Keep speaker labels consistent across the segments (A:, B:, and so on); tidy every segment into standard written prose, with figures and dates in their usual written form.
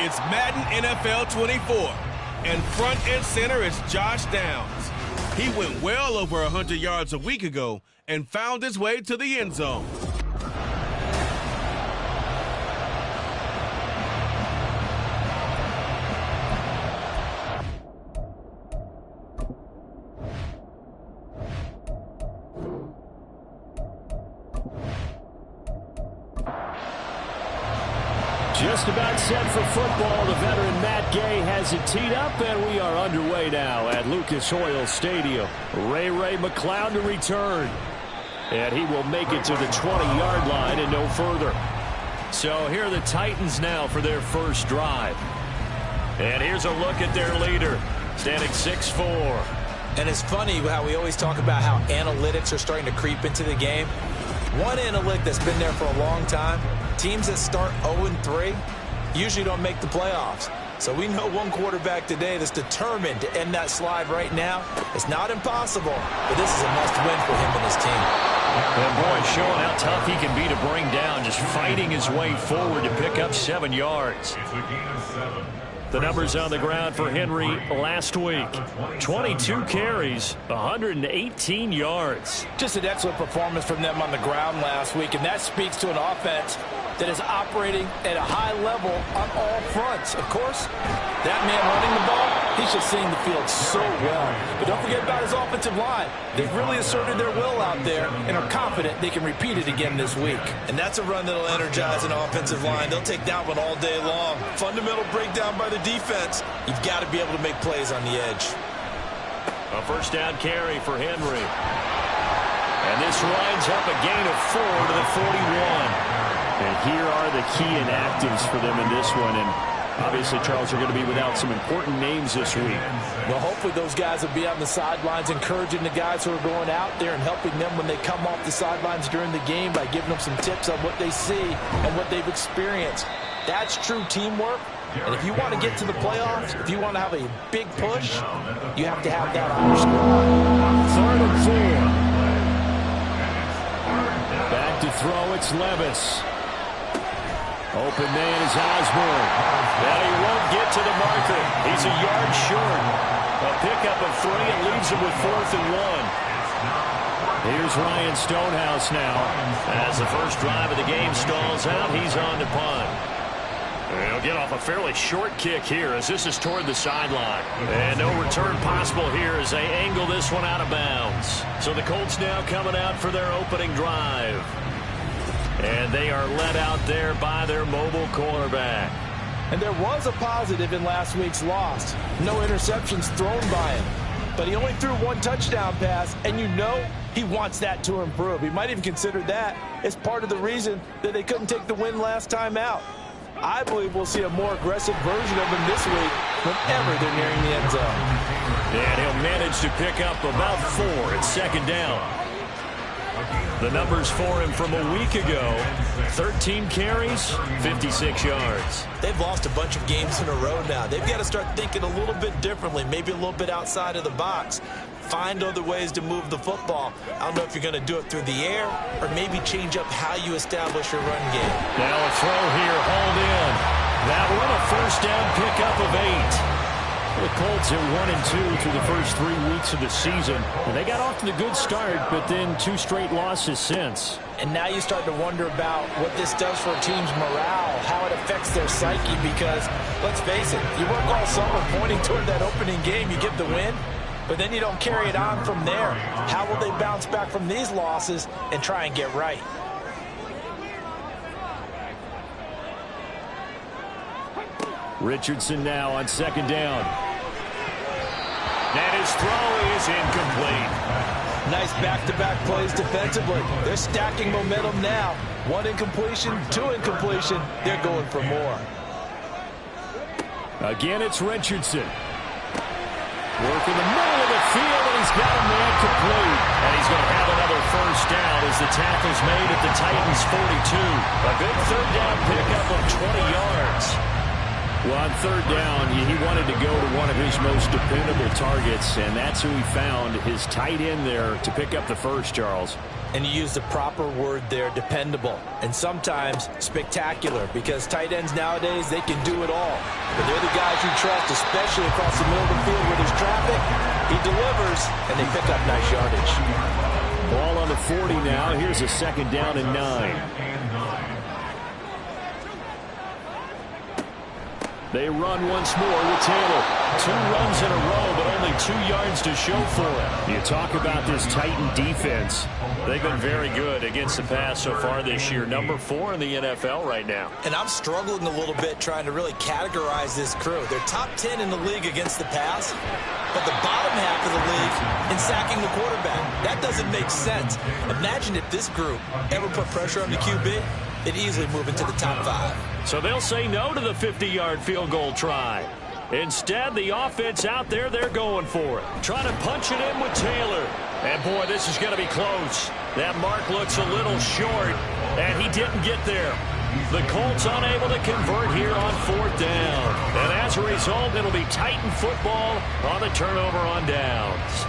A: It's Madden NFL 24, and front and center is Josh Downs. He went well over 100 yards a week ago and found his way to the end zone.
B: Just about set for football. The veteran Matt Gay has it teed up, and we are underway now at Lucas Oil Stadium. Ray McCloud to return, and he will make it to the 20-yard line and no further. So here are the Titans now for their first drive. And here's a look at their leader, standing 6'4".
C: And it's funny how we always talk about how analytics are starting to creep into the game. One analytic that's been there for a long time, teams that start 0-3 usually don't make the playoffs. So we know one quarterback today that's determined to end that slide right now. It's not impossible, but this is a must-win for him and his team.
B: And boy, showing how tough he can be to bring down, just fighting his way forward to pick up 7 yards. The numbers on the ground for Henry last week. 22 carries, 118 yards.
C: Just an excellent performance from them on the ground last week, and that speaks to an offense that is operating at a high level on all fronts. Of course, that man running the ball, he's just seeing the field so well. But don't forget about his offensive line. They've really asserted their will out there and are confident they can repeat it again this week. And that's a run that'll energize an offensive line. They'll take that one all day long. Fundamental breakdown by the defense. You've got to be able to make plays on the edge.
B: A first down carry for Henry. And this winds up a gain of 4 to the 41. And here are the key inactives for them in this one. And obviously, Charles, are going to be without some important names this week.
C: Well, hopefully those guys will be on the sidelines encouraging the guys who are going out there and helping them when they come off the sidelines during the game by giving them some tips on what they see and what they've experienced. That's true teamwork. And if you want to get to the playoffs, if you want to have a big push, you have to have that on your squad.
B: 3rd and 4. Back to throw, it's Levis. Open man is Osborne. Now he won't get to the marker. He's a yard short. A pickup of 3 and leaves him with 4th and 1. Here's Ryan Stonehouse now. As the first drive of the game stalls out, he's on to punt. He'll get off a fairly short kick here as this is toward the sideline. And no return possible here as they angle this one out of bounds. So the Colts now coming out for their opening drive. And they are led out there by their mobile cornerback.
C: And there was a positive in last week's loss. No interceptions thrown by him. But he only threw 1 touchdown pass, and you know he wants that to improve. He might even consider that as part of the reason that they couldn't take the win last time out. I believe we'll see a more aggressive version of him this week whenever they're nearing the end zone.
B: And he'll manage to pick up about 4 at 2nd down. The numbers for him from a week ago, 13 carries, 56 yards.
C: They've lost a bunch of games in a row now. They've got to start thinking a little bit differently, maybe a little bit outside of the box. Find other ways to move the football. I don't know if you're going to do it through the air or maybe change up how you establish your run game.
B: Now a throw here, hauled in. That one a first down pickup of 8. The Colts are 1-2 through the first 3 weeks of the season. And they got off to the good start, but then 2 straight losses since.
C: And now you start to wonder about what this does for a team's morale, how it affects their psyche, because, let's face it, you work all summer pointing toward that opening game, you get the win, but then you don't carry it on from there. How will they bounce back from these losses and try and get right?
B: Richardson now on 2nd down. And his throw is incomplete.
C: Nice back-to-back plays defensively. They're stacking momentum now. 1 incompletion, 2 incompletion. They're going for more.
B: Again, it's Richardson. Work in the middle of the field, and he's got a man complete. And he's going to have another first down as the tackle's made at the Titans' 42. A big 3rd down pickup of 20 yards. Well, on 3rd down, he wanted to go to one of his most dependable targets, and that's who he found, his tight end there, to pick up the first, Charles.
C: And you use the proper word there, dependable, and sometimes spectacular, because tight ends nowadays, they can do it all. But they're the guys you trust, especially across the middle of the field where there's traffic. He delivers, and they pick up nice yardage.
B: Ball on the 40 now. Here's a 2nd down and 9. They run once more with Taylor. 2 runs in a row, but only 2 yards to show for it. You talk about this Titan defense. They've been very good against the pass so far this year. Number 4 in the NFL right now.
C: And I'm struggling a little bit trying to really categorize this crew. They're top 10 in the league against the pass, but the bottom half of the league in sacking the quarterback. That doesn't make sense. Imagine if this group ever put pressure on the QB, they'd easily move into the top 5.
B: So they'll say no to the 50-yard field goal try. Instead, the offense out there, they're going for it. Trying to punch it in with Taylor. And, boy, this is going to be close. That mark looks a little short, and he didn't get there. The Colts unable to convert here on 4th down. And as a result, it'll be Titan football on the turnover on downs.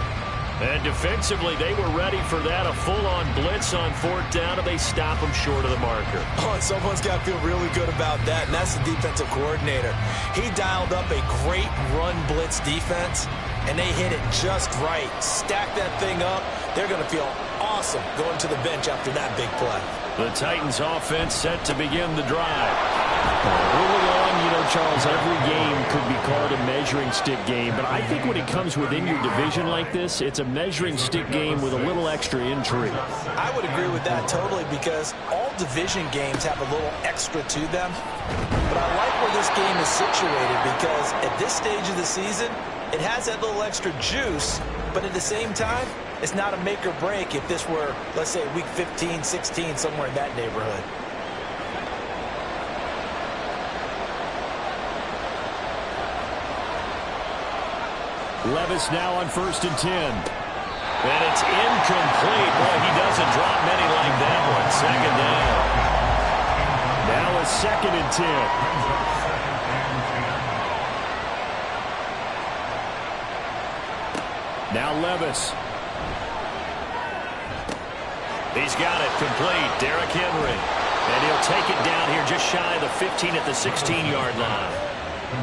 B: And defensively, they were ready for that, a full-on blitz on 4th down, and they stop them short of the marker.
C: Oh, and someone's got to feel really good about that, and that's the defensive coordinator. He dialed up a great run blitz defense, and they hit it just right. Stack that thing up. They're going to feel awesome going to the bench after that big play.
B: The Titans offense set to begin the drive. Early on, you know, Charles, every game could be called a measuring stick game, but I think when it comes within your division like this, it's a measuring stick game with a little extra intrigue.
C: I would agree with that totally, because all division games have a little extra to them. But I like where this game is situated, because at this stage of the season, it has that little extra juice, but at the same time, it's not a make or break if this were, let's say, week 15, 16, somewhere in that neighborhood.
B: Levis now on 1st and 10. And it's incomplete. Boy, he doesn't drop many like that one. 2nd down. Now a 2nd and 10. Now Levis. He's got it complete. Derrick Henry. And he'll take it down here just shy of the 15 at the 16-yard line.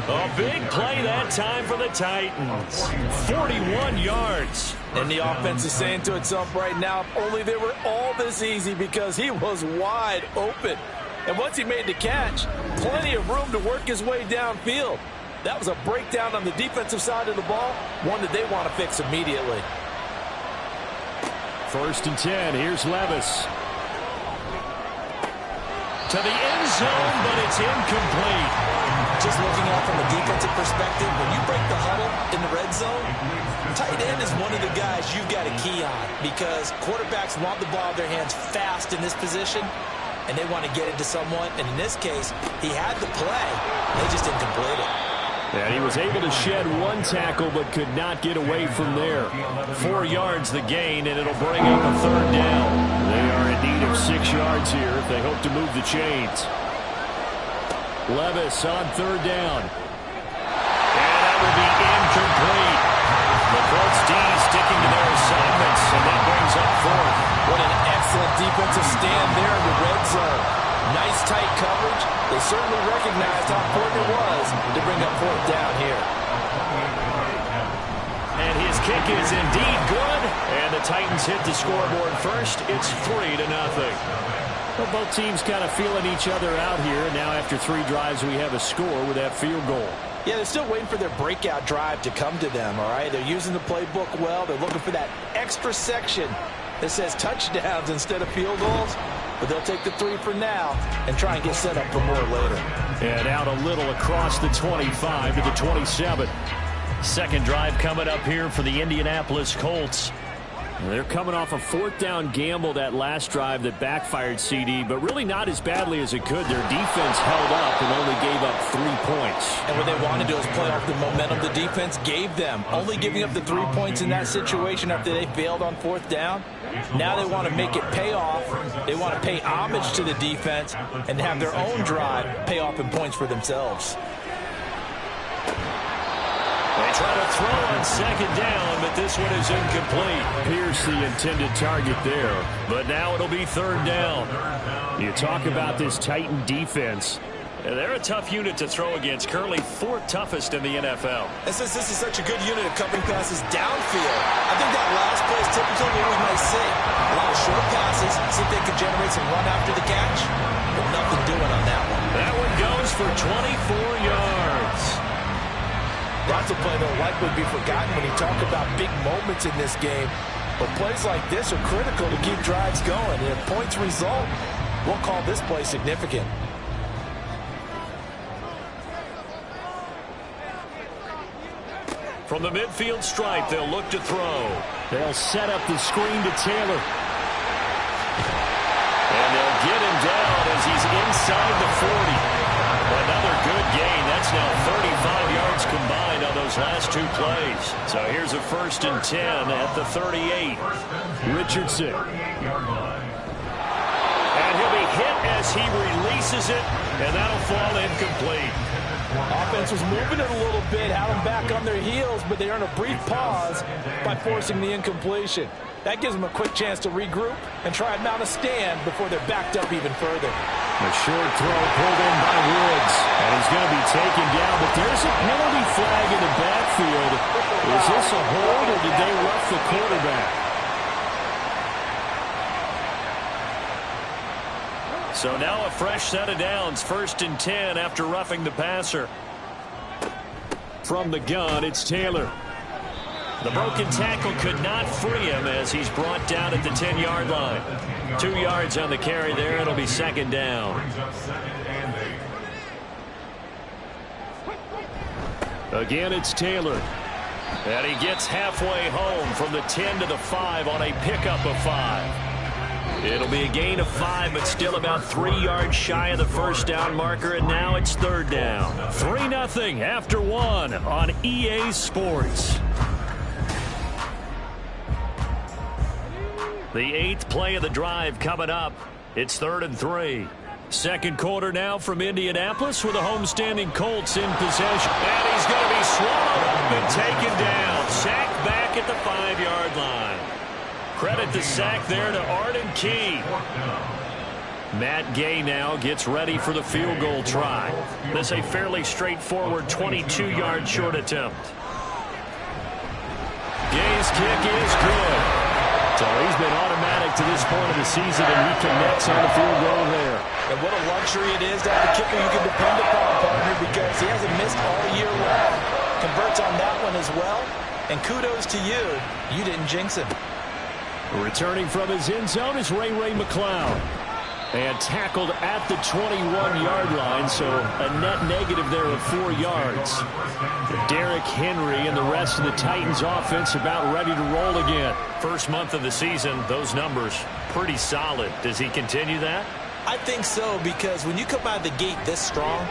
B: A big play that time for the Titans. 41 yards.
C: And the offense is saying to itself right now, if only they were all this easy, because he was wide open. And once he made the catch, plenty of room to work his way downfield. That was a breakdown on the defensive side of the ball, one that they want to fix immediately.
B: 1st and 10. Here's Levis. To the end zone, but it's incomplete.
C: Just looking at it from a defensive perspective, when you break the huddle in the red zone, tight end is one of the guys you've got to key on, because quarterbacks want the ball in their hands fast in this position, and they want to get it to someone. And in this case, he had the play. They just didn't complete it.
B: And he was able to shed 1 tackle, but could not get away from there. 4 yards the gain, and it'll bring up a 3rd down. They are in need of 6 yards here if they hope to move the chains. Levis on 3rd down. And that will be incomplete. The Colts D sticking to their assignments, and that brings up 4th.
C: What an excellent defensive stand there in the red zone. Nice tight coverage. They certainly recognized how important it was to bring up 4th down here.
B: And his kick is indeed good. And the Titans hit the scoreboard first. It's 3-0. Well, both teams kind of feeling each other out here. And now after 3 drives, we have a score with that field goal.
C: Yeah, they're still waiting for their breakout drive to come to them, all right? They're using the playbook well. They're looking for that extra section that says touchdowns instead of field goals. But they'll take the 3 for now and try and get set up for more later.
B: And out a little across the 25 to the 27. 2nd drive coming up here for the Indianapolis Colts. They're coming off a 4th down gamble that last drive that backfired, CD, but really not as badly as it could. Their defense held up and only gave up 3 points.
C: And what they want to do is play off the momentum the defense gave them. Only giving up the 3 points in that situation after they failed on 4th down. Now they want to make it pay off. They want to pay homage to the defense and have their own drive pay off in points for themselves.
B: They try to throw on 2nd down, but this this one is incomplete. Pierce the intended target there, but now it'll be third down. You talk about this Titan defense. They're a tough unit to throw against, currently fourth toughest in the NFL.
C: And since this is such a good unit of covering passes downfield, I think that last play is typically what we might see. A lot of short passes, see if they can generate some run after the catch, but nothing doing on that one.
B: That one goes for 24 yards.
C: That's a play that will likely be forgotten when you talk about big moments in this game. But plays like this are critical to keep drives going. And if points result, we'll call this play significant.
B: From the midfield stripe, they'll look to throw. They'll set up the screen to Taylor. And they'll get him down as he's inside the 40. Another good gain. That's now 35 yards combined on those last two plays. So here's a 1st and 10 at the 38. Richardson. And he'll be hit as he releases it, and that'll fall incomplete.
C: Offense was moving it a little bit, had them back on their heels, but they earned a brief pause by forcing the incompletion. That gives them a quick chance to regroup and try and mount a stand before they're backed up even further.
B: A short throw pulled in by Woods, and he's going to be taken down, but there's a penalty flag in the backfield. Is this a hold, or did they rough the quarterback? So now a fresh set of downs, 1st and 10 after roughing the passer. From the gun, it's Taylor. The broken tackle could not free him as he's brought down at the 10-yard line. 2 yards on the carry there. It'll be 2nd down. Again, it's Taylor. And he gets halfway home from the 10 to the 5 on a pickup of 5. It'll be a gain of 5, but still about 3 yards shy of the 1st down marker, and now it's 3rd down. 3-0 after 1 on EA Sports. The 8th play of the drive coming up. It's 3rd and 3. Second quarter now from Indianapolis with the homestanding Colts in possession. And he's going to be swallowed up and taken down. Sacked back at the 5-yard line. Credit the sack there to Arden Key. Matt Gay now gets ready for the field goal try. This a fairly straightforward 22-yard short attempt. Gay's kick is good. So he's been automatic to this point of the season, and he connects on the field goal there.
C: And what a luxury it is to have a kicker you can depend upon, partner, because he hasn't missed all year long. Converts on that one as well. And kudos to you. You didn't jinx him.
B: Returning from his end zone is Ray McLeod. And tackled at the 21-yard line, so a net negative there of 4 yards. Derrick Henry and the rest of the Titans offense about ready to roll again. First month of the season, those numbers pretty solid. Does he continue that?
C: I think so, because when you come out of the gate this strong,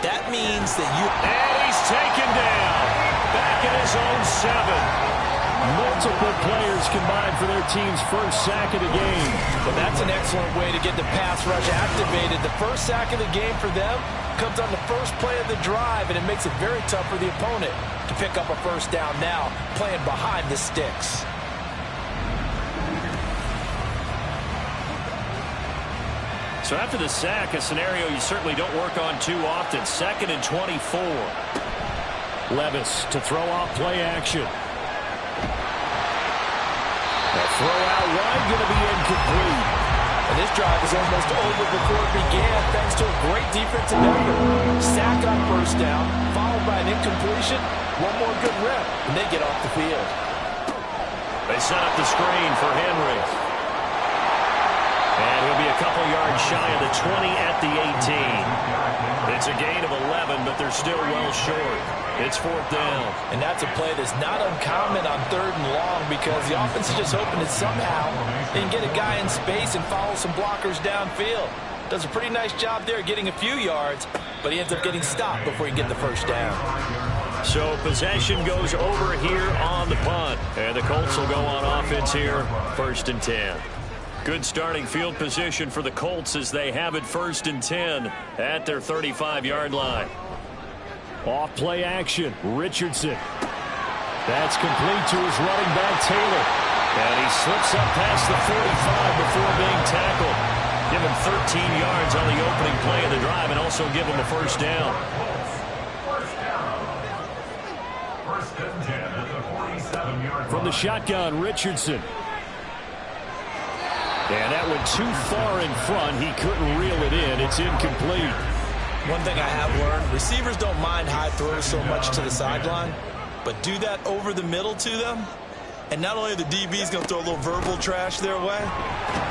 C: that means that you...
B: And he's taken down. Back in his own 7. Multiple players combined for their team's first sack of the game.
C: But that's an excellent way to get the pass rush activated. The first sack of the game for them comes on the first play of the drive, and it makes it very tough for the opponent to pick up a 1st down now, playing behind the sticks.
B: So after the sack, a scenario you certainly don't work on too often. 2nd and 24. Levis to throw off play action. The throw out wide going to be incomplete.
C: And this drive is almost over before it began thanks to a great defensive effort. Sack on 1st down, followed by an incompletion. One more good rep, and they get off the field.
B: They set up the screen for Henry. And he'll be a couple yards shy of the 20 at the 18. It's a gain of 11, but they're still well short. It's 4th down.
C: And that's a play that's not uncommon on 3rd and long because the offense is just hoping that somehow they can get a guy in space and follow some blockers downfield. Does a pretty nice job there getting a few yards, but he ends up getting stopped before he can get the 1st down.
B: So possession goes over here on the punt. And the Colts will go on offense here, 1st and 10. Good starting field position for the Colts as they have it 1st and 10 at their 35-yard line. Off play action, Richardson. That's complete to his running back, Taylor. And he slips up past the 45 before being tackled. Give him 13 yards on the opening play of the drive and also give him a first down. From the shotgun, Richardson. And that went too far in front. He couldn't reel it in. It's incomplete.
C: One thing I have learned, receivers don't mind high throws so much to the sideline, but do that over the middle to them, and not only are the DBs going to throw a little verbal trash their way,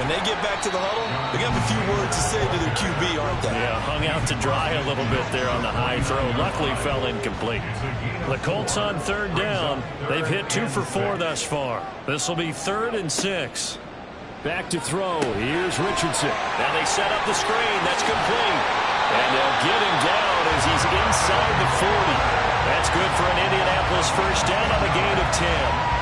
C: when they get back to the huddle, they're going to have a few words to say to their QB, aren't they?
B: Yeah, hung out to dry a little bit there on the high throw. Luckily fell incomplete. The Colts on third down. They've hit 2 for 4 thus far. This will be 3rd and 6. Back to throw. Here's Richardson. Now they set up the screen. That's complete. And they'll get him down as he's inside the 40. That's good for an Indianapolis first down on a gain of 10.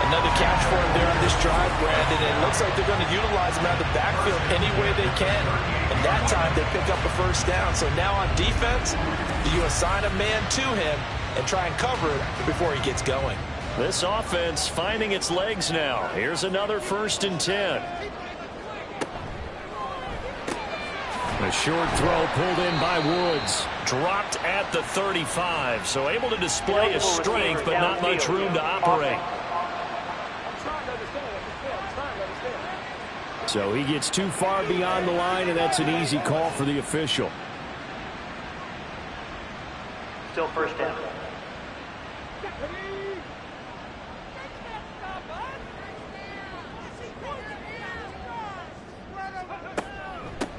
C: Another catch for him there on this drive, Brandon. And it looks like they're going to utilize him out of the backfield any way they can. And that time they pick up a first down. So now on defense, you assign a man to him and try and cover it before he gets going.
B: This offense finding its legs now. Here's another 1st and 10. A short throw pulled in by Woods. Dropped at the 35. So able to display his strength, but not much room to operate. So he gets too far beyond the line, and that's an easy call for the official.
D: Still first down.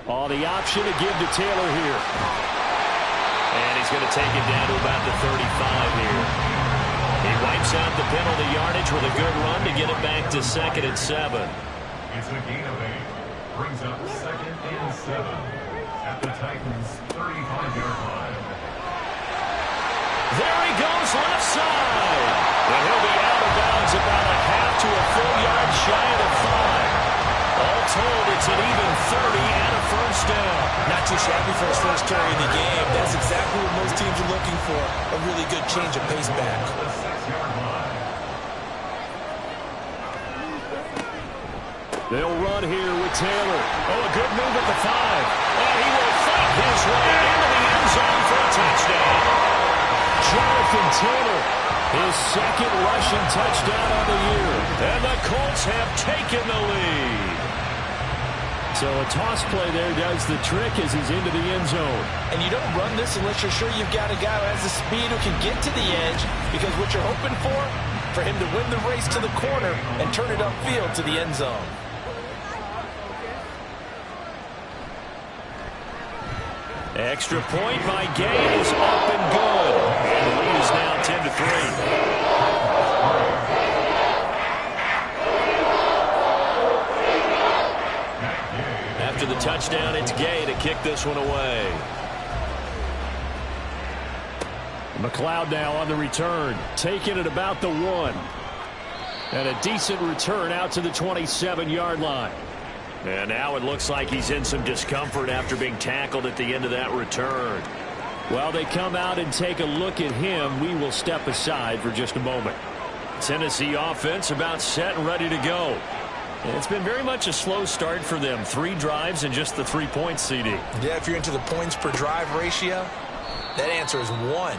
B: Oh, the option to give to Taylor here. And he's going to take it down to about the 35 here. He wipes out the penalty yardage with a good run to get it back to 2nd and 7.
E: It's a gain of 8. Brings up 2nd and 7 at the Titans' 35-yard line.
B: There he goes, left side. And he'll be out of bounds about a half to a full yard shy of the 5. All told, it's an even 30 and a first down.
C: Not too shabby for his first carry of the game. That's exactly what most teams are looking for, a really good change of pace back.
E: The 6-yard line.
B: They'll run here with Taylor. Oh, a good move at the 5. And he will fight his way into the end zone for a touchdown. Jonathan Taylor, his 2nd rushing touchdown on the year. And the Colts have taken the lead. So a toss play there does the trick as he's into the end zone.
C: And you don't run this unless you're sure you've got a guy who has the speed who can get to the edge, because what you're hoping for him to win the race to the corner and turn it upfield to the end zone.
B: Extra point by Gay is up and good. And the lead is now 10-3. After the touchdown, it's Gay to kick this one away. McLeod now on the return, taking it about the 1. And a decent return out to the 27-yard line. And now it looks like he's in some discomfort after being tackled at the end of that return. While they come out and take a look at him, we will step aside for just a moment. Tennessee offense about set and ready to go. And it's been very much a slow start for them. 3 drives and just the 3 points, CD.
C: Yeah, if you're into the points per drive ratio, that answer is 1.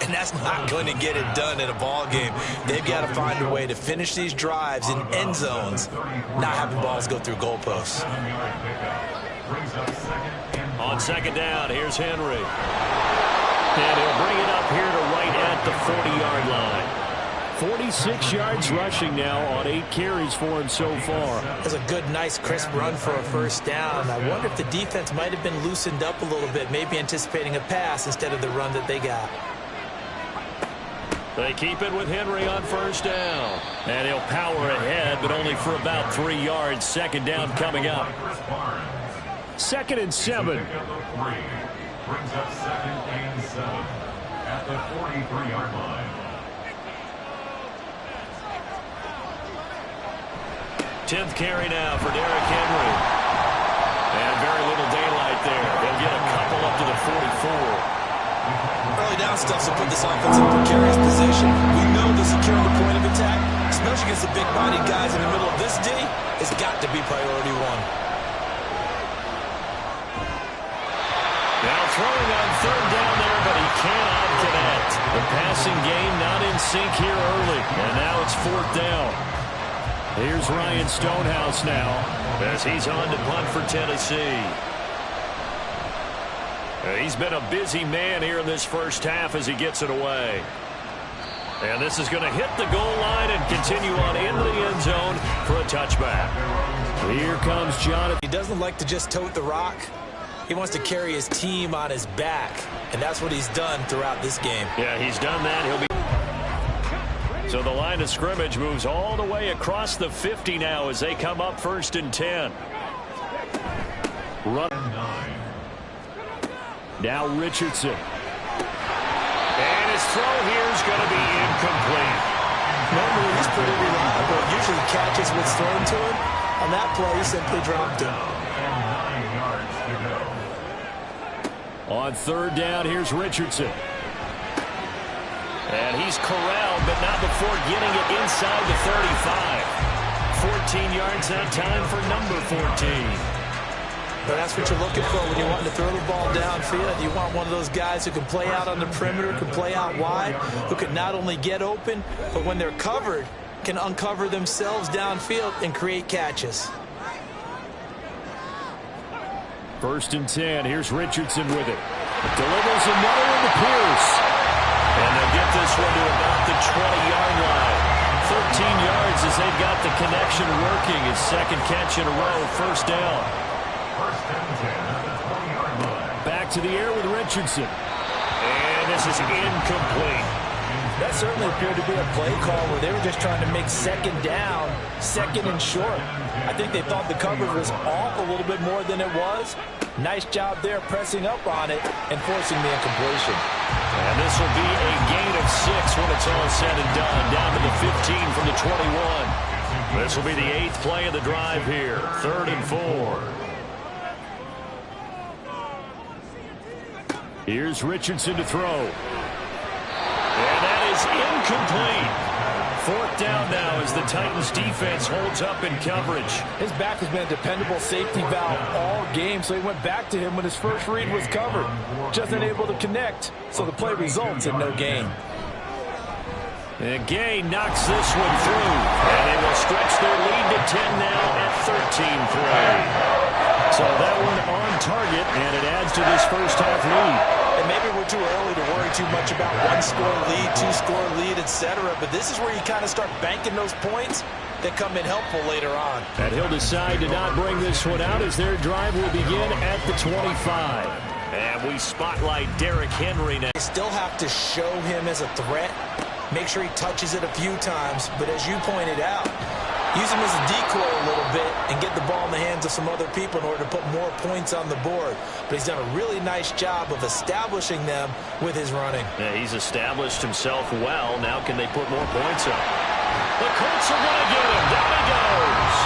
C: And that's not going to get it done in a ball game. They've got to find a way to finish these drives in end zones, not having balls go through goalposts.
B: On 2nd down, here's Henry. And he'll bring it up here to right at the 40-yard line. 46 yards rushing now on 8 carries for him so far.
C: That's a good, nice, crisp run for a first down. I wonder if the defense might have been loosened up a little bit, maybe anticipating a pass instead of the run that they got.
B: They keep it with Henry on first down. And he'll power ahead, but only for about 3 yards. 2nd down coming up. 2nd and 7.
E: Brings up 2nd and 7 at the 43-yard line.
B: 10th carry now for Derrick Henry. And very little daylight there. They'll get a couple up to the 44.
C: Early down stuff to put this offense in a precarious position. We know that securing the point of attack, especially against the big-bodied guys in the middle of this D, has got to be priority one.
B: Now throwing on third down there, but he cannot connect. The passing game not in sync here early, and now it's fourth down. Here's Ryan Stonehouse now as he's on to punt for Tennessee. He's been a busy man here in this first half as he gets it away. And this is going to hit the goal line and continue on into the end zone for a touchback. Here comes Jonathan.
C: He doesn't like to just tote the rock. He wants to carry his team on his back, and that's what he's done throughout this game.
B: Yeah, he's done that. He'll be. So the line of scrimmage moves all the way across the 50 now as they come up 1st and 10. Run. Now Richardson. And his throw here is going to be incomplete.
C: Normally he's pretty reliable. Usually catches what's thrown to him. On that play, he simply dropped him.
B: On third down, here's Richardson. And he's corralled, but not before getting it inside the 35. 14 yards that time for number 14.
C: But that's what you're looking for when you're wanting to throw the ball downfield. You want one of those guys who can play out on the perimeter, can play out wide, who can not only get open, but when they're covered, can uncover themselves downfield and create catches.
B: 1st and 10. Here's Richardson with it. Delivers another one to Pierce. And they'll get this one to about the 20-yard line. 13 yards as they've got the connection working. His second catch in a row. 1st down.
E: 1st and 10 at the 20-yard line.
B: Back to the air with Richardson. And this is incomplete.
C: That certainly appeared to be a play call where they were just trying to make 2nd down, 2nd and short. I think they thought the coverage was off a little bit more than it was. Nice job there pressing up on it and forcing the incompletion.
B: And this will be a gain of 6 when it's all said and done. Down to the 15 from the 21. This will be the 8th play of the drive here. 3rd and 4. Here's Richardson to throw. And that is incomplete. 4th down now as the Titans defense holds up in coverage.
C: His back has been a dependable safety valve all game, so he went back to him when his first read was covered. Just unable to connect, so the play results in no gain.
B: And Gay knocks this one through. And they will stretch their lead to 10 now at 13-3. So that one on target, and it adds to this first half lead.
C: And maybe we're too early to worry too much about 1-score lead, 2-score lead, etc. But this is where you kind of start banking those points that come in helpful later on.
B: And he'll decide to not bring this one out as their drive will begin at the 25. And we spotlight Derrick Henry now.
C: They still have to show him as a threat. Make sure he touches it a few times. But as you pointed out, use him as a decoy a little bit and get the ball in the hands of some other people in order to put more points on the board. But he's done a really nice job of establishing them with his running.
B: Yeah, he's established himself well. Now can they put more points up? The Colts are going to get him. Down he goes.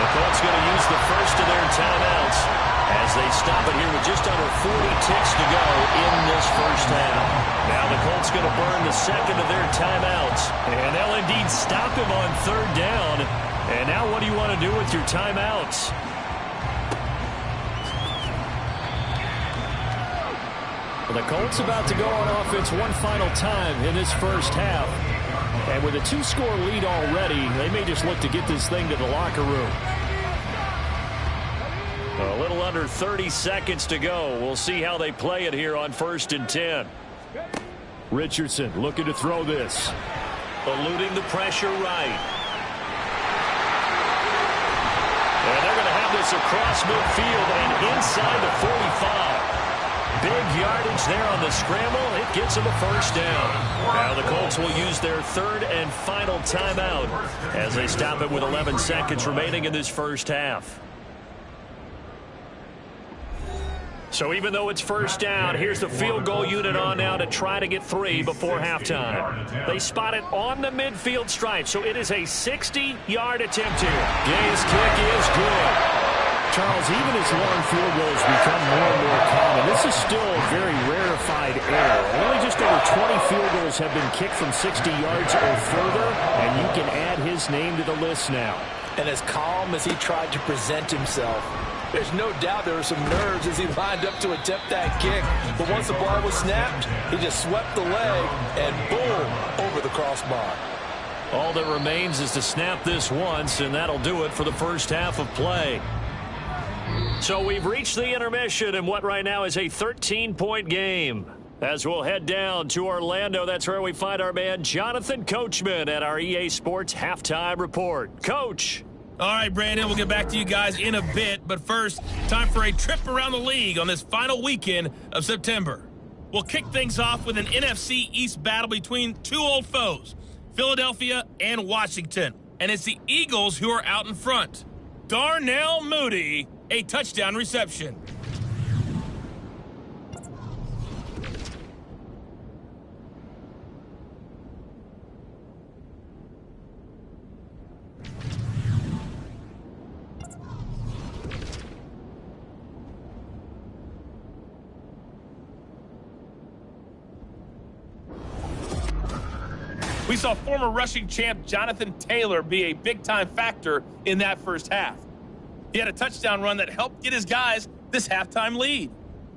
B: The Colts going to use the first of their timeouts as they stop it here with just under 40 ticks to go in this first half. Now the Colts going to burn the second of their timeouts. And they'll indeed stop him on 3rd down. And now what do you want to do with your timeouts? Well, the Colts about to go on offense one final time in this first half. And with a 2-score lead already, they may just look to get this thing to the locker room. A little under 30 seconds to go. We'll see how they play it here on 1st and 10. Richardson looking to throw this. Eluding the pressure right. And they're going to have this across midfield and inside the 45. Big yardage there on the scramble. It gets them a 1st down. Now the Colts will use their 3rd and final timeout as they stop it with 11 seconds remaining in this first half. So even though it's 1st down, here's the field goal unit on now to try to get 3 before halftime. They spot it on the midfield stripe, so it is a 60-yard attempt here. Gay's kick is good. Charles, even as long field goals become more and more common, this is still a very rarefied error. Only just over 20 field goals have been kicked from 60 yards or further, and you can add his name to the list now.
C: And as calm as he tried to present himself, there's no doubt there were some nerves as he lined up to attempt that kick. But once the ball was snapped, he just swept the leg and boom, over the crossbar.
B: All that remains is to snap this once, and that'll do it for the first half of play. So we've reached the intermission in what right now is a 13-point game. As we'll head down to Orlando, that's where we find our man Jonathan Coachman at our EA Sports Halftime Report. Coach.
F: All right, Brandon, we'll get back to you guys in a bit. But first, time for a trip around the league on this final weekend of September. We'll kick things off with an NFC East battle between two old foes, Philadelphia and Washington. And it's the Eagles who are out in front. Darnell Mooney, a touchdown reception. We saw former rushing champ Jonathan Taylor be a big-time factor in that first half. He had a touchdown run that helped get his guys this halftime lead.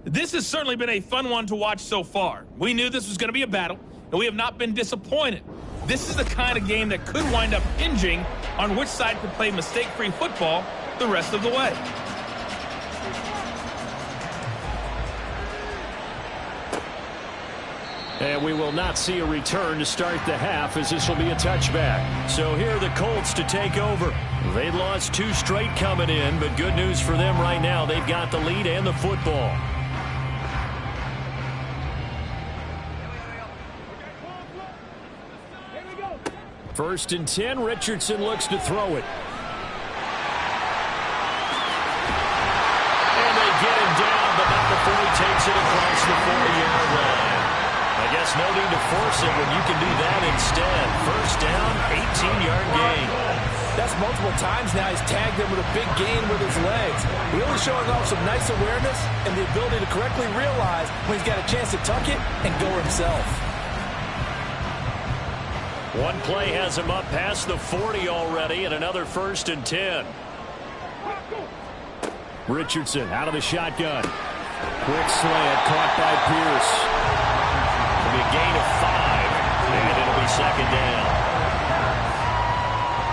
F: This has certainly been a fun one to watch so far. We knew this was going to be a battle, and we have not been disappointed. This is the kind of game that could wind up hinging on which side could play mistake-free football the rest of the way.
B: And we will not see a return to start the half, as this will be a touchback. So here are the Colts to take over. They lost 2 straight coming in, but good news for them right now. They've got the lead and the football. First and 10, Richardson looks to throw it. And they get him down, but not before he takes it across the 40-yard line. I guess no need to force it when you can do that instead. First down, 18-yard gain.
C: That's multiple times now he's tagged him with a big gain with his legs. Really showing off some nice awareness and the ability to correctly realize when he's got a chance to tuck it and go himself.
B: One play has him up past the 40 already, and another first and 10. Richardson out of the shotgun. Quick slant caught by Pierce. It'll be a gain of 5, and it'll be second down.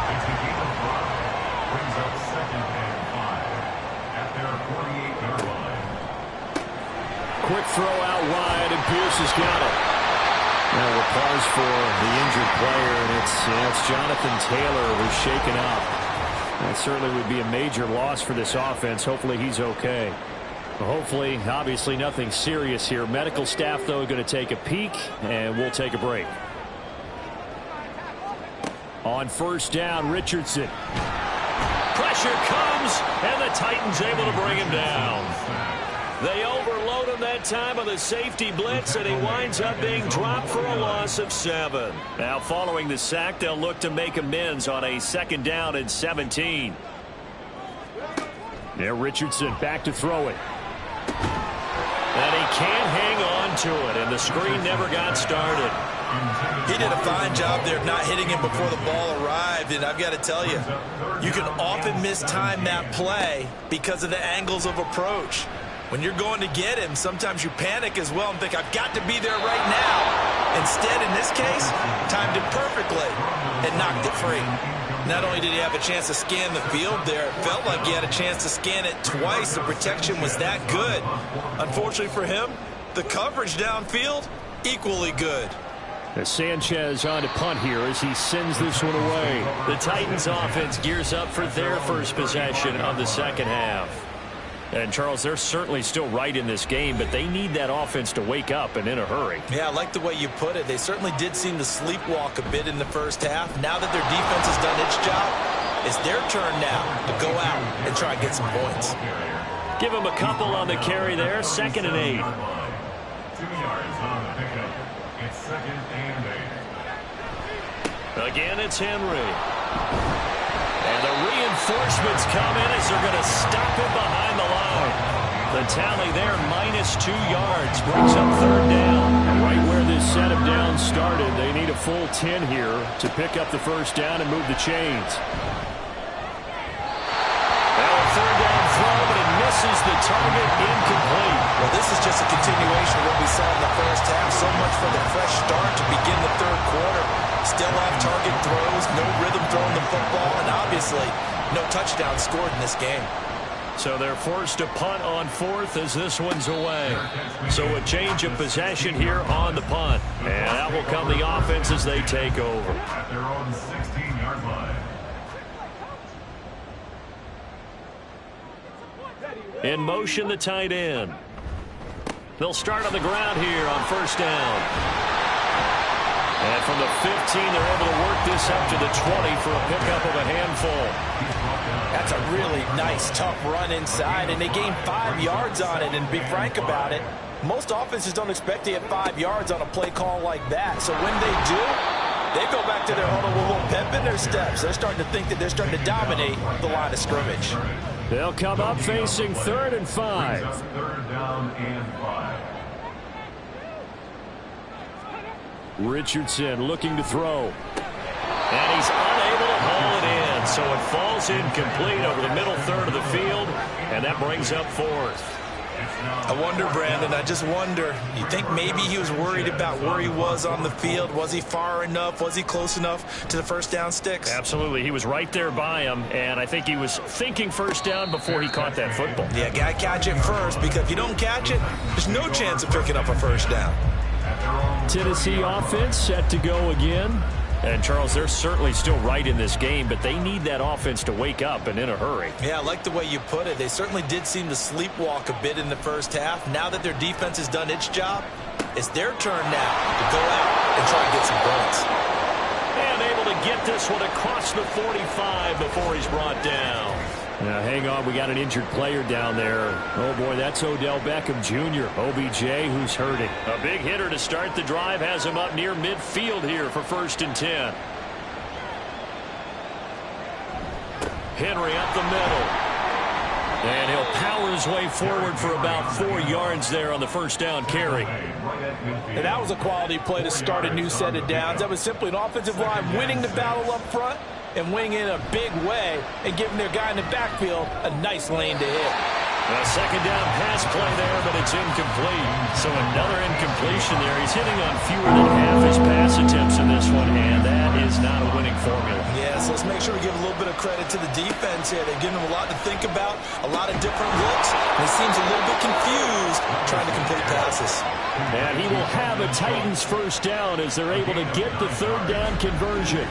E: It's a gain of 5. Brings up second and 5 at their 48-yard line.
B: Quick throw out wide, and Pierce has got it. Now we'll pause for the injured player, and it's Jonathan Taylor who's shaken up. That certainly would be a major loss for this offense. Hopefully he's okay. Hopefully, obviously nothing serious here. Medical staff, though, going to take a peek, and we'll take a break. On first down, Richardson. Pressure comes, and the Titans able to bring him down. They overload him that time with a safety blitz, and he winds up being dropped for a loss of 7. Now, following the sack, they'll look to make amends on a second down and 17. There, Richardson back to throw it. And he can't hang on to it, and the screen never got started.
C: He did a fine job there of not hitting him before the ball arrived, and I've got to tell you, you can often mistime that play because of the angles of approach. When you're going to get him, sometimes you panic as well and think, I've got to be there right now. Instead, in this case, timed it perfectly and knocked it free. Not only did he have a chance to scan the field there, it felt like he had a chance to scan it twice. The protection was that good. Unfortunately for him, the coverage downfield, equally good.
B: As Sanchez on to punt here as he sends this one away. The Titans offense gears up for their first possession of the second half. And, Charles, they're certainly still right in this game, but they need that offense to wake up and in a hurry.
C: Yeah, I like the way you put it. They certainly did seem to sleepwalk a bit in the first half. Now that their defense has done its job, it's their turn now to go out and try and get some points.
B: Give them a couple on the carry there. 2nd and 8.
E: 2 yards on the pickup. It's 2nd and 8.
B: Again, it's Henry. And the reinforcements come in as they're going to stop him behind the line. The tally there, -2 yards, brings up third down. And right where this set of downs started, they need a full 10 here to pick up the first down and move the chains. Well, a third down throw, but it misses the target, incomplete.
C: Well, this is just a continuation of what we saw in the first half. So much for the fresh start to begin the third quarter. Still off-target throws, no rhythm throwing the football, and obviously no touchdown scored in this game.
B: So they're forced to punt on fourth as this one's away. So a change of possession here on the punt. And that will come the offense as they take over.
E: At their own 16-yard line.
B: In motion, the tight end. They'll start on the ground here on first down. And from the 15, they're able to work this up to the 20 for a pickup of a handful.
C: That's a really nice, tough run inside, and they gained 5 yards on it. And to be frank about it, most offenses don't expect to get 5 yards on a play call like that. So when they do, they go back to their huddle with a little pep in their steps. They're starting to think that they're starting to dominate the line of scrimmage.
B: They'll come up facing 3rd and 5.
E: Third down and 5.
B: Richardson looking to throw. And he's unable to haul it in. So it falls incomplete over the middle third of the field. And that brings up 4th.
C: I wonder, Brandon, I just wonder, you think maybe he was worried about where he was on the field? Was he far enough? Was he close enough to the first down sticks?
B: Absolutely. He was right there by him, and I think he was thinking first down before he caught that football.
C: Yeah, got to catch it first, because if you don't catch it, there's no chance of picking up a first down.
B: Tennessee offense set to go again. And, Charles, they're certainly still right in this game, but they need that offense to wake up and in a hurry.
C: Yeah, I like the way you put it. They certainly did seem to sleepwalk a bit in the first half. Now that their defense has done its job, it's their turn now to go out and try and get some points.
B: And able to get this one across the 45 before he's brought down. Now, hang on. We got an injured player down there. Oh, boy, that's Odell Beckham Jr., OBJ, who's hurting. A big hitter to start the drive has him up near midfield here for 1st and 10. Henry up the middle. And he'll power his way forward for about 4 yards there on the first down carry.
C: And that was a quality play to start a new set of downs. That was simply an offensive line winning the battle up front and winning in a big way and giving their guy in the backfield a nice lane to hit.
B: A second down pass play there, but it's incomplete. So another incompletion there. He's hitting on fewer than half his pass attempts in this one, and that is not a winning formula.
C: Yeah, so let's make sure we give a little bit of credit to the defense here. They're giving them a lot to think about, a lot of different looks, and he seems a little bit confused trying to complete passes.
B: And he will have a Titans first down as they're able to get the third down conversion.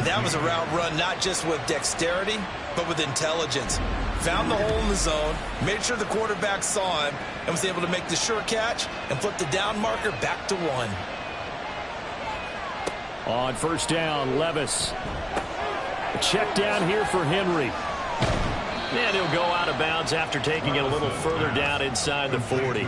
C: That was a route run not just with dexterity, but with intelligence. Found the hole in the zone, made sure the quarterback saw him, and was able to make the sure catch and flip the down marker back to 1.
B: On first down, Levis. A check down here for Henry. And he'll go out of bounds after taking it a little further down inside the 40.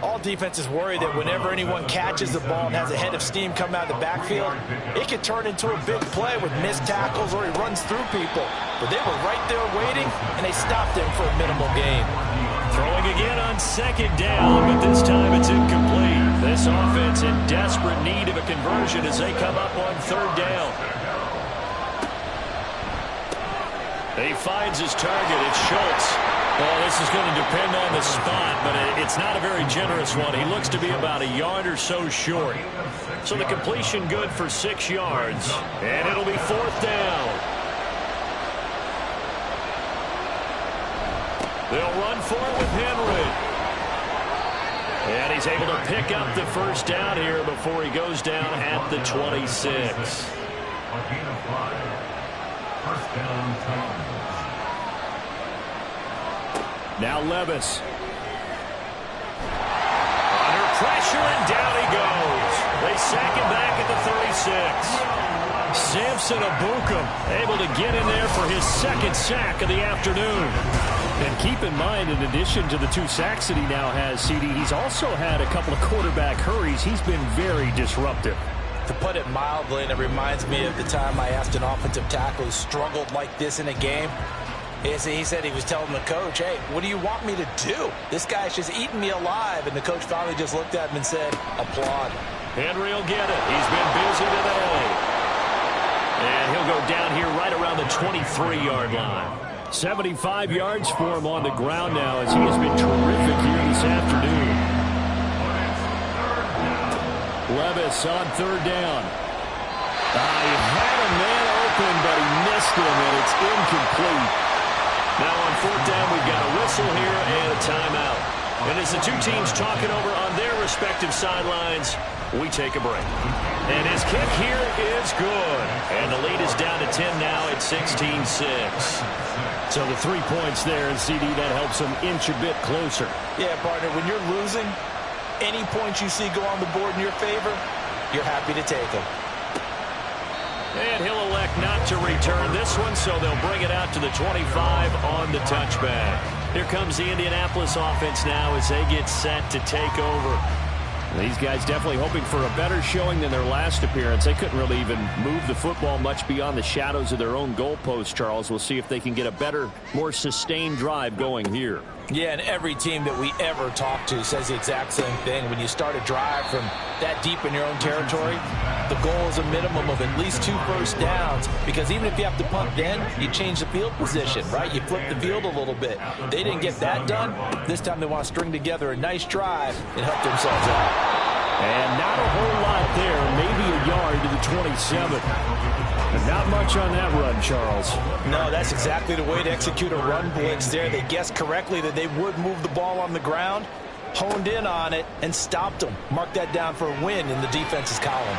C: All defenses worry that whenever anyone catches the ball and has a head of steam come out of the backfield, it could turn into a big play with missed tackles or he runs through people. But they were right there waiting, and they stopped him for a minimal gain.
B: Throwing again on second down, but this time it's incomplete. This offense in desperate need of a conversion as they come up on third down. He finds his target. It's Schultz. Well, this is going to depend on the spot, but it's not a very generous one. He looks to be about a yard or so short. So the completion good for 6 yards, and it'll be fourth down. They'll run for it with Henry. And he's able to pick up the first down here before he goes down at the 26.
E: A gain of 5. First down, Titans.
B: Now Levis. Under pressure, and down he goes. They sack him back at the 36. Samson Abukum able to get in there for his second sack of the afternoon. And keep in mind, in addition to the 2 sacks that he now has, CD, he's also had a couple of quarterback hurries. He's been very disruptive.
C: To put it mildly, and it reminds me of the time I asked an offensive tackle who struggled like this in a game. He said he was telling the coach, hey, what do you want me to do? This guy's just eating me alive. And the coach finally just looked at him and said, applaud.
B: Henry will get it. He's been busy today. And he'll go down here right around the 23-yard line. 75 yards for him on the ground now as he has been terrific here this afternoon. Levis on third down. He had a man open, but he missed him, and it's incomplete. Now on fourth down, we've got a whistle here and a timeout. And as the two teams talking over on their respective sidelines, we take a break. And his kick here is good. And the lead is down to 10 now at 16-6. So the 3 points there, and CD, that helps them inch a bit closer.
C: Yeah, partner, when you're losing, any points you see go on the board in your favor, you're happy to take them.
B: And he'll elect not to return this one, so they'll bring it out to the 25 on the touchback. Here comes the Indianapolis offense now as they get set to take over. These guys definitely hoping for a better showing than their last appearance. They couldn't really even move the football much beyond the shadows of their own goalpost, Charles. We'll see if they can get a better, more sustained drive going here.
C: Yeah, and every team that we ever talk to says the exact same thing. When you start a drive from that deep in your own territory, the goal is a minimum of at least 2 first downs, because even if you have to punt then, you change the field position, right? You flip the field a little bit. They didn't get that done. This time they want to string together a nice drive and help themselves out.
B: And not a whole lot there, maybe a yard to the 27. But not much on that run, Charles.
C: No, that's exactly the way to execute a run blitz there. They guessed correctly that they would move the ball on the ground, honed in on it, and stopped them. Mark that down for a win in the defense's column.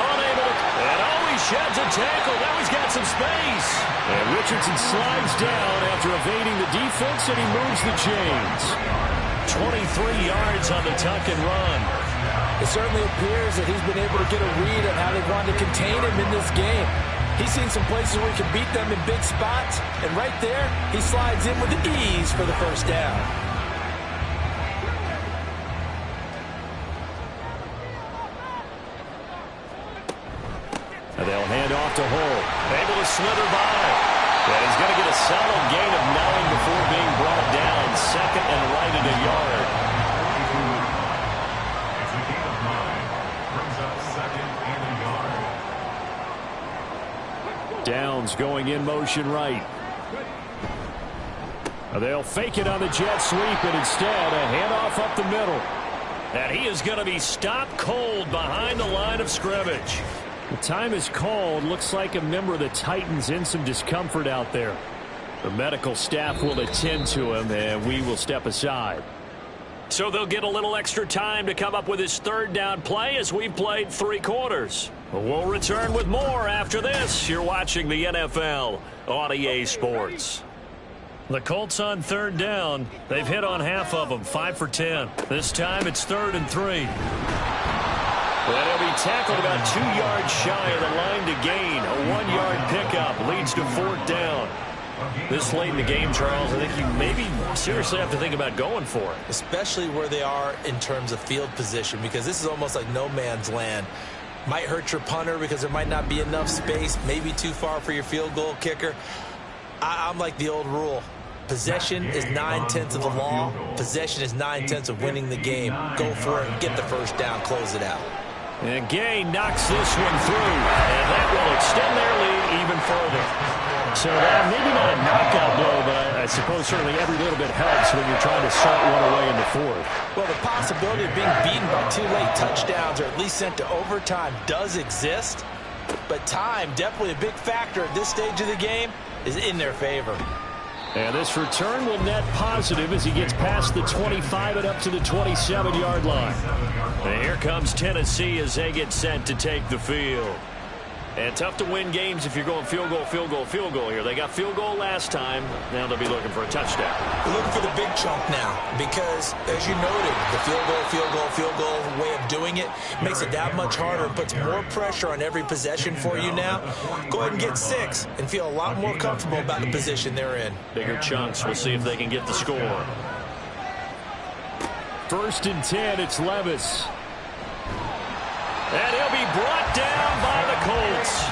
B: Unable to, and always sheds a tackle. Now he's got some space. And Richardson slides down after evading the defense, and he moves the chains. 23 yards on the tuck and run.
C: It certainly appears that he's been able to get a read on how they want to contain him in this game. He's seen some places where he can beat them in big spots, and right there, he slides in with ease for the first down.
B: And they'll hand off to Hull. Able to slither by. And he's going to get a solid gain of 9 before being brought down. Second and right at a yard.
E: It's a gain of 9. Brings up second and a yard.
B: Downs going in motion right. They'll fake it on the jet sweep, and instead a handoff up the middle. And he is going to be stopped cold behind the line of scrimmage. The time is called. Looks like a member of the Titans in some discomfort out there. The medical staff will attend to him, and we will step aside. So they'll get a little extra time to come up with his third down play as we've played 3 quarters. We'll return with more after this. You're watching the NFL on EA Sports. The Colts on third down. They've hit on half of them, 5 for 10. This time it's 3rd and 3. And he'll be tackled about 2 yards shy of the line to gain. A 1-yard pickup leads to 4th down. This late in the game, Charles, I think you maybe seriously have to think about going for it.
C: Especially where they are in terms of field position, because this is almost like no man's land. Might hurt your punter because there might not be enough space, maybe too far for your field goal kicker. I'm like the old rule. Possession is 9/10 of the law. Possession is 9/10 of winning the game. Go for it and get the first down, close it out.
B: And Gay knocks this one through, and that will extend their lead even further. So that maybe not a knockout blow, but I suppose certainly every little bit helps when you're trying to salt one away in the 4th.
C: Well, the possibility of being beaten by 2 late touchdowns or at least sent to overtime does exist, but time, definitely a big factor at this stage of the game, is in their favor.
B: And this return will net positive as he gets past the 25 and up to the 27-yard line. And here comes Tennessee as they get set to take the field. And tough to win games if you're going field goal, field goal, field goal here. They got field goal last time. Now they'll be looking for a touchdown.
C: We're looking for the big chunk now because, as you noted, the field goal, field goal, field goal way of doing it makes it that much harder and puts more pressure on every possession for you now. Go ahead and get 6 and feel a lot more comfortable about the position they're in.
B: Bigger chunks. We'll see if they can get the score. 1st and 10, it's Levis. And he'll be brought down by the Colts.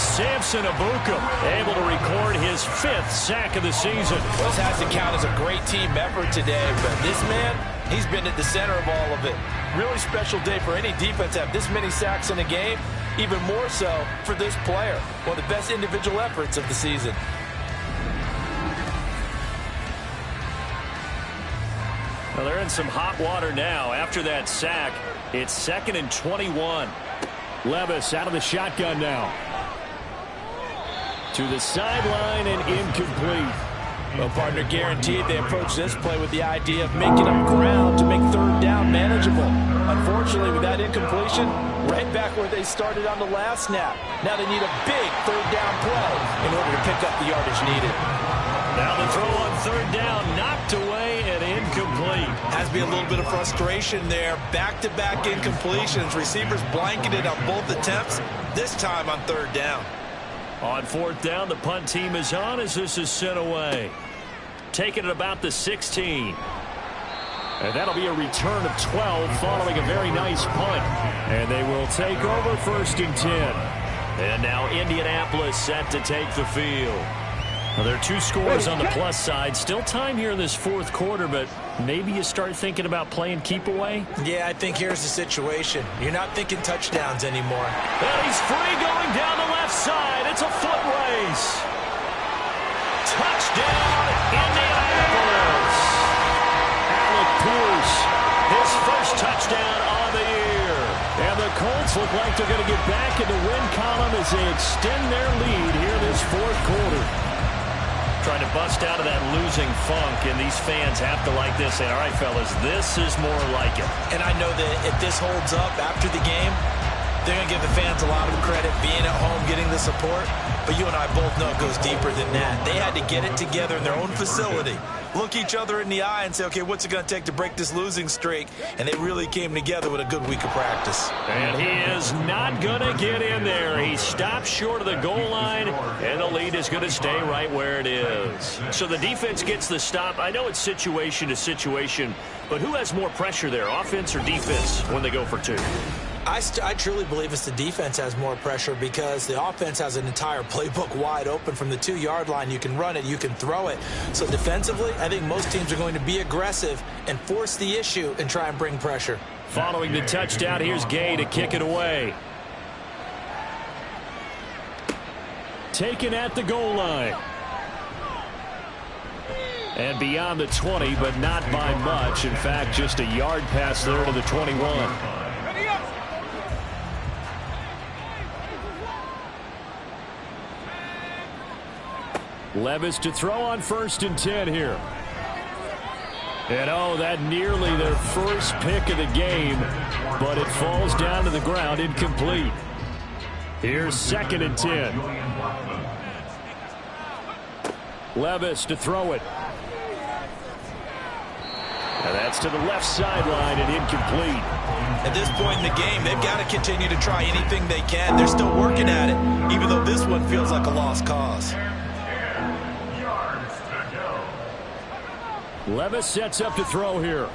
B: Samson Ebukam able to record his 5th sack of the season.
C: Well, this has to count as a great team effort today, but this man, he's been at the center of all of it. Really special day for any defense to have this many sacks in a game, even more so for this player. One of the best individual efforts of the season.
B: Well, they're in some hot water now. After that sack, it's 2nd and 21. Levis out of the shotgun now. To the sideline and incomplete.
C: Well, partner, guaranteed they approach this play with the idea of making up ground to make 3rd down manageable. Unfortunately, with that incompletion, right back where they started on the last snap. Now they need a big 3rd down play in order to pick up the yardage needed.
B: Now the throw on 3rd down, knocked away and incomplete.
C: Has to be a little bit of frustration there. Back-to-back incompletions. Receivers blanketed on both attempts, this time on 3rd down.
B: On 4th down, the punt team is on as this is sent away. Taking it about the 16. And that'll be a return of 12 following a very nice punt. And they will take over 1st and 10. And now Indianapolis set to take the field. Well, there are 2 scores on the plus side. Still time here in this 4th quarter, but maybe you start thinking about playing keep away?
C: Yeah, I think here's the situation. You're not thinking touchdowns anymore.
B: And he's free going down the left side. It's a foot race. Touchdown, Indianapolis. Alec Pierce, his first touchdown on the year. And the Colts look like they're going to get back in the win column as they extend their lead here this 4th quarter. Trying to bust out of that losing funk, and these fans have to like this. Say, all right, fellas, this is more like it.
C: And I know that if this holds up after the game, they're going to give the fans a lot of credit, being at home, getting the support. But you and I both know it goes deeper than that. They had to get it together in their own facility, look each other in the eye and say, okay, what's it going to take to break this losing streak? And they really came together with a good week of practice.
B: And he is not going to get in there. He stops short of the goal line, and the lead is going to stay right where it is. So the defense gets the stop. I know it's situation to situation, but who has more pressure there, offense or defense, when they go for 2?
C: I truly believe it's the defense has more pressure because the offense has an entire playbook wide open from the 2-yard line. You can run it, you can throw it. So defensively, I think most teams are going to be aggressive and force the issue and try and bring pressure.
B: Following the touchdown, here's Gay to kick it away. Taken at the goal line. And beyond the 20, but not by much. In fact, just a yard pass there to the 21. Levis to throw on 1st and 10 here. And oh, that nearly their first pick of the game, but it falls down to the ground incomplete. Here's 2nd and 10. Levis to throw it. And that's to the left sideline and incomplete.
C: At this point in the game, they've got to continue to try anything they can. They're still working at it, even though this one feels like a lost cause.
B: Levis sets up to throw here.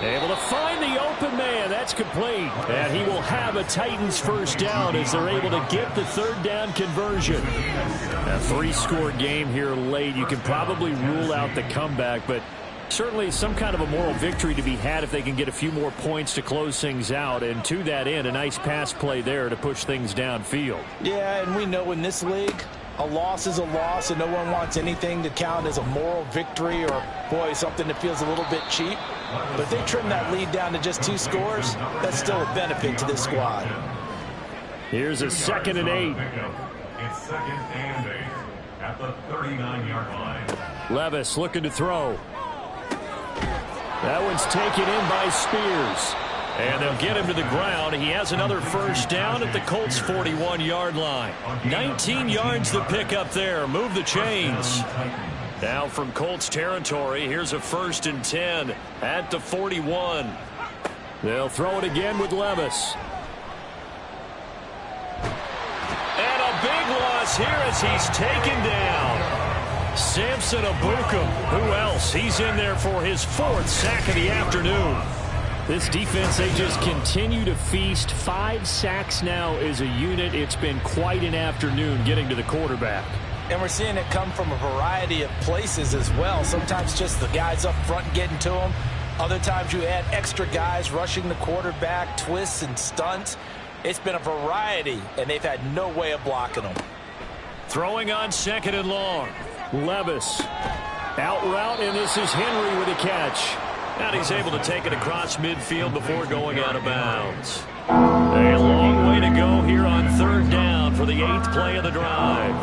B: Able to find the open man. That's complete. And he will have a Titans 1st down as they're able to get the 3rd down conversion. A 3-score game here late. You can probably rule out the comeback, but certainly some kind of a moral victory to be had if they can get a few more points to close things out. And to that end, a nice pass play there to push things downfield.
C: Yeah, and we know in this league, a loss is a loss, and no one wants anything to count as a moral victory or, boy, something that feels a little bit cheap. But if they trim that lead down to just 2 scores, that's still a benefit to this squad.
B: Here's a 2nd and 8.
E: It's 2nd and 8 at the 39-yard line.
B: Levis looking to throw. That one's taken in by Spears. And they'll get him to the ground. He has another 1st down at the Colts 41-yard line. 19 yards to pick up there. Move the chains. Now from Colts territory, here's a 1st and 10 at the 41. They'll throw it again with Levis. And a big loss here as he's taken down. Samson Ebukam. Who else? He's in there for his 4th sack of the afternoon. This defense, they just continue to feast. 5 sacks now as a unit. It's been quite an afternoon getting to the quarterback.
C: And we're seeing it come from a variety of places as well. Sometimes just the guys up front getting to them. Other times you add extra guys rushing the quarterback, twists and stunts. It's been a variety, and they've had no way of blocking them.
B: Throwing on 2nd and long. Levis. Out route, and this is Henry with a catch. And he's able to take it across midfield before going out of bounds. A long way to go here on 3rd down for the 8th play of the drive.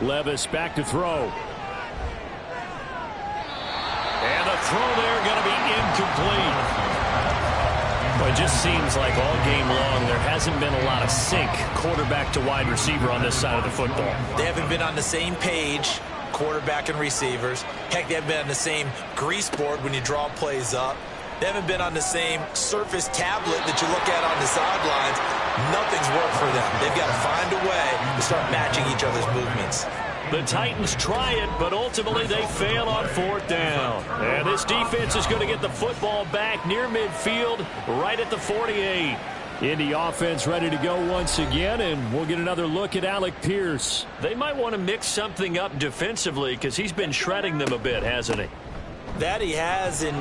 B: Levis back to throw. And the throw there going to be incomplete. Well, it just seems like all game long there hasn't been a lot of sync quarterback to wide receiver on this side of the football.
C: They haven't been on the same page, quarterback and receivers. Heck, they haven't been on the same grease board when you draw plays up. They haven't been on the same surface tablet that you look at on the sidelines. Nothing's worked for them. They've got to find a way to start matching each other's movements.
B: The Titans try it, but ultimately they fail on 4th down. And this defense is going to get the football back near midfield, right at the 48. Indy offense ready to go once again, and we'll get another look at Alec Pierce. They might want to mix something up defensively because he's been shredding them a bit, hasn't he?
C: That he has, and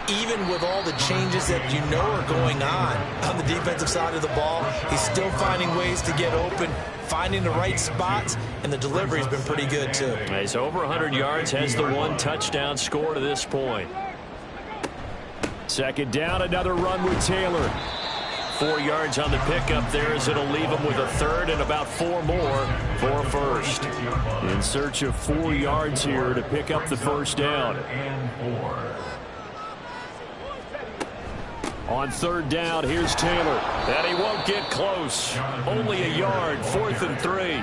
C: even with all the changes that you know are going on the defensive side of the ball, he's still finding ways to get open, finding the right spots, and the delivery's been pretty good too.
B: He's over 100 yards, has the 1 touchdown score to this point. 2nd down, another run with Taylor. 4 yards on the pickup there as it'll leave him with a 3rd and about 4 more for a 1st. In search of 4 yards here to pick up the 1st down. On 3rd down, here's Taylor. And he won't get close. Only a yard, 4th and 3.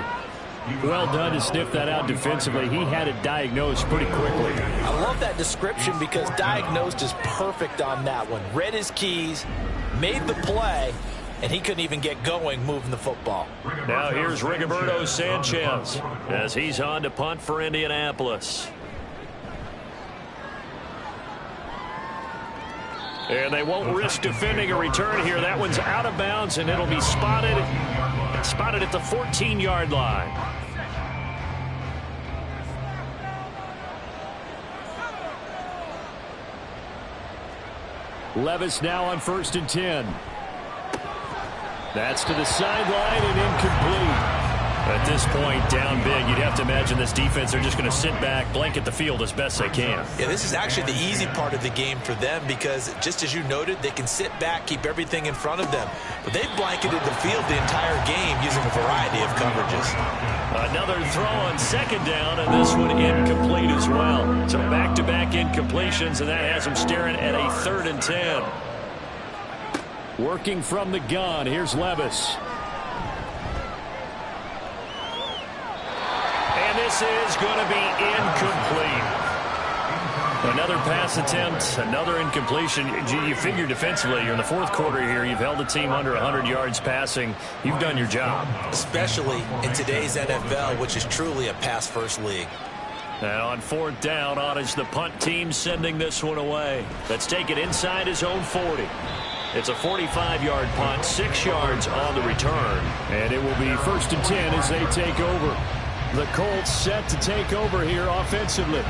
B: Well done to sniff that out defensively. He had it diagnosed pretty quickly.
C: I love that description because diagnosed is perfect on that one. Read his keys, made the play, and he couldn't even get going moving the football.
B: Now here's Rigoberto Sanchez as he's on to punt for Indianapolis. And they won't risk defending a return here. That one's out of bounds, and it'll be spotted at the 14-yard line. Levis now on 1st and 10. That's to the sideline and incomplete. At this point, down big, you'd have to imagine this defense, they're just going to sit back, blanket the field as best they can.
C: Yeah, this is actually the easy part of the game for them because, just as you noted, they can sit back, keep everything in front of them. But they've blanketed the field the entire game using a variety of coverages.
B: Another throw on 2nd down, and this one incomplete as well. So back-to-back incompletions, and that has them staring at a 3rd and 10. Working from the gun, here's Levis. This is going to be incomplete. Another pass attempt, another incompletion. You figure defensively, you're in the 4th quarter here. You've held the team under 100 yards passing. You've done your job.
C: Especially in today's NFL, which is truly a pass-first league.
B: And on 4th down, on is the punt team sending this one away. Let's take it inside his own 40. It's a 45-yard punt, 6 yards on the return. And it will be 1st and 10 as they take over. The Colts set to take over here offensively.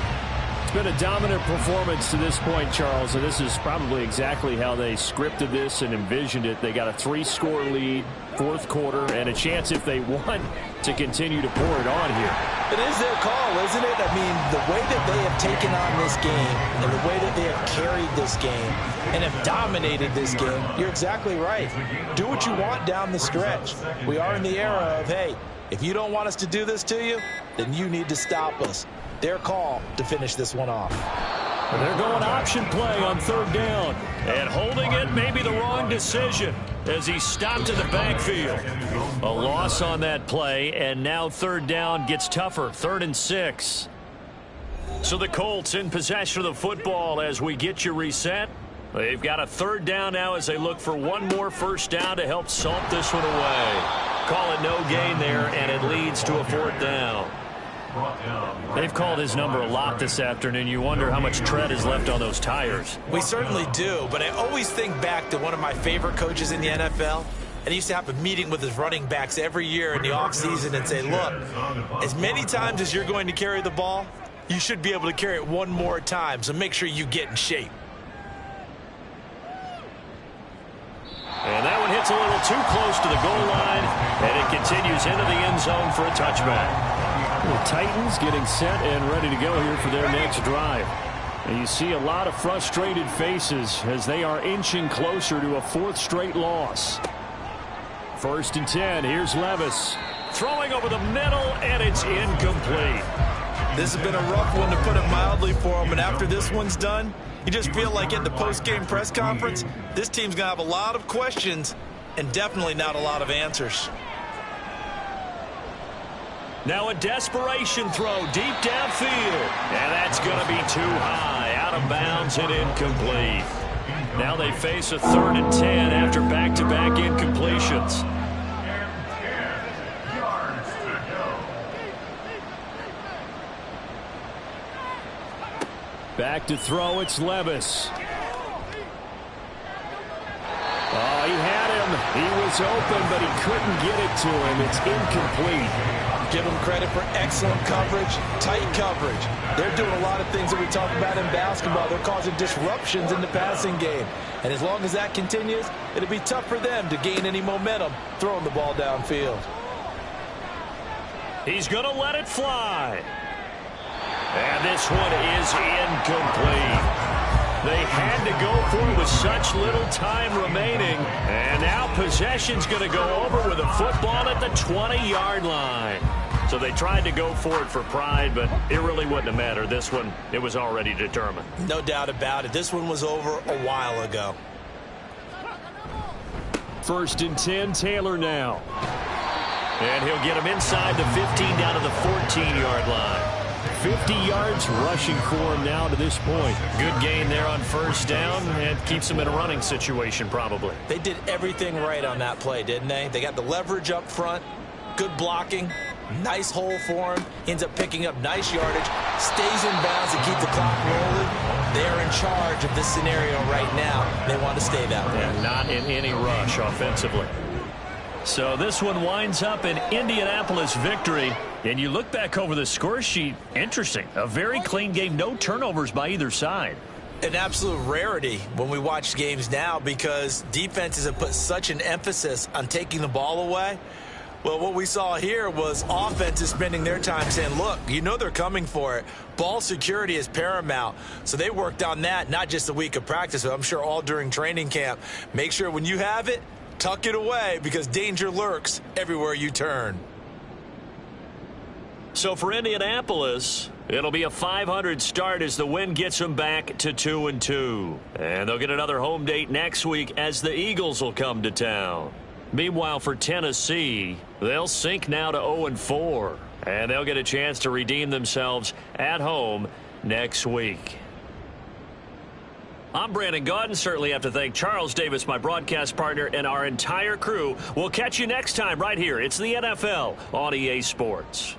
B: It's been a dominant performance to this point, Charles, and this is probably exactly how they scripted this and envisioned it. They got a 3-score lead, 4th quarter, and a chance if they want to continue to pour it on here.
C: It is their call, isn't it? I mean, the way that they have taken on this game and the way that they have carried this game and have dominated this game, you're exactly right. Do what you want down the stretch. We are in the era of, hey, if you don't want us to do this to you, then you need to stop us. Their call to finish this one off.
B: They're going option play on 3rd down. And holding it may be the wrong decision as he stopped in the backfield. A loss on that play, and now 3rd down gets tougher, 3rd and 6. So the Colts in possession of the football as we get you reset. They've got a 3rd down now as they look for one more 1st down to help salt this one away. Call it no gain there, and it leads to a 4th down.
E: brought down.
B: They've called his number a lot this afternoon. You wonder how much tread is left on those tires.
C: We certainly do, but I always think back to one of my favorite coaches in the NFL. And he used to have a meeting with his running backs every year in the offseason and say, look, as many times as you're going to carry the ball, you should be able to carry it one more time, so make sure you get in shape.
B: And that one hits a little too close to the goal line, and it continues into the end zone for a touchback. The Titans getting set and ready to go here for their next drive. And you see a lot of frustrated faces as they are inching closer to a fourth straight loss. 1st and 10. Here's Levis. Throwing over the middle, and it's incomplete.
C: This has been a rough one, to put it mildly, for him. And after this one's done, you just feel like at the post-game press conference, this team's going to have a lot of questions and definitely not a lot of answers.
B: Now a desperation throw deep downfield. And that's going to be too high. Out of bounds and incomplete. Now they face a 3rd and 10 after back-to-back incompletions. Back to throw, it's Levis. Oh, he had him. He was open, but he couldn't get it to him. It's incomplete.
C: Give them credit for excellent coverage, tight coverage. They're doing a lot of things that we talk about in basketball. They're causing disruptions in the passing game. And as long as that continues, it'll be tough for them to gain any momentum throwing the ball downfield.
B: He's going to let it fly. And this one is incomplete. They had to go for it with such little time remaining. And now possession's going to go over with a football at the 20-yard line. So they tried to go for it for pride, but it really wouldn't have mattered. This one, it was already determined.
C: No doubt about it. This one was over a while ago.
B: 1st and 10, Taylor now. And he'll get him inside the 15 down to the 14-yard line. 50 yards rushing for him now to this point. Good gain there on 1st down and keeps him in a running situation probably.
C: They did everything right on that play, didn't they? They got the leverage up front, good blocking, nice hole for him, ends up picking up nice yardage, stays in bounds to keep the clock rolling. They're in charge of this scenario right now. They want to stay that way.
B: And not in any rush offensively. So this one winds up an Indianapolis victory. And you look back over the score sheet, interesting. A very clean game, no turnovers by either side.
C: An absolute rarity when we watch games now because defenses have put such an emphasis on taking the ball away. Well, what we saw here was offenses spending their time saying, look, you know they're coming for it. Ball security is paramount. So they worked on that, not just a week of practice, but I'm sure all during training camp. Make sure when you have it, tuck it away because danger lurks everywhere you turn.
B: So for Indianapolis, it'll be a .500 start as the win gets them back to 2-2. And they'll get another home date next week as the Eagles will come to town. Meanwhile, for Tennessee, they'll sink now to 0-4. And they'll get a chance to redeem themselves at home next week. I'm Brandon Gaudin. Certainly have to thank Charles Davis, my broadcast partner, and our entire crew. We'll catch you next time right here. It's the NFL on EA Sports.